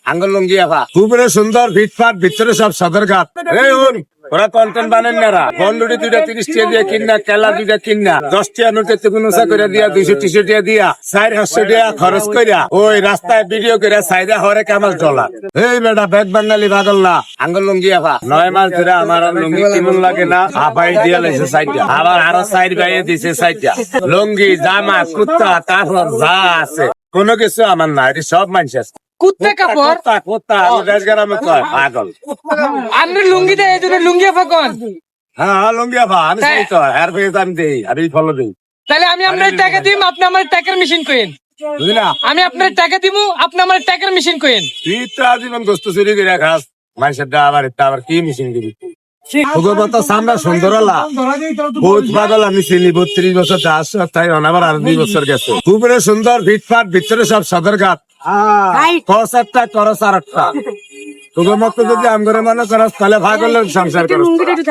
আঙ্গুল লুঙ্গি আফা খুবরে সুন্দর ফিটফাট ভিতরে সব সদরঘাট। এই হন ওরা কন্টেন্ট বানেন না বন্ডুটি 230 টাকা দিয়ে কিনা কেলা 2টা কিনা 10 টাকা নোটে তেগুনসা করে দিয়া 200 টাকা দিয়া 400 টাকা খরচ কইরা ওই রাস্তায় ভিডিও করে সাইডা হরে কামাল চলা। এই বেটা ব্যাগ বাঙালি পাগল না আঙ্গুল লুঙ্গি আফা 9 মাস ধরে আমার আর লুঙ্গি কেমন লাগে না আপাই দিয়া লাইছে সাইডা আবার আরো সাইড বাইয়ে দিছে সাইডা লুঙ্গি জামা কুত্তা তারপর যা আছে কোনো কিছু আমার না এটি সব মানুষ আছে। কুত্তা কাপড় কুত্তা আমি দেশগ্রামে কয় পাগল। আপনি লুঙ্গি দেয় এই জন্য লুঙ্গি আফা কোন? হ্যাঁ লুঙ্গি আফা আমি সেই তো হেয়ার ফেস আমি দেই আমি ফলো দেই। তাহলে আমি আপনার টাকা দিম আপনি আমার টাকার মেশিন কইেন। বুঝলি না আমি আপনার টাকা দিব আপনি আমার টাকার মেশিন কইেন। তুই তো আজীবন গোস্ত চুরি করে খাস মানুষের আবার এটা আবার কি মেশিন দিবি ভগবত সামরা সুন্দর হলা বহুত পাগল আমি চিনি 32 বছর দাস তাই অনাবার আর 2 বছর গেছে খুবরে সুন্দর ফিটফাট ভিতরে সব সদরঘাট কসেরটা করস আর একটা তোর মতো যদি আমগরে মনে করস তাহলে ভাগ হলে সংসার করস।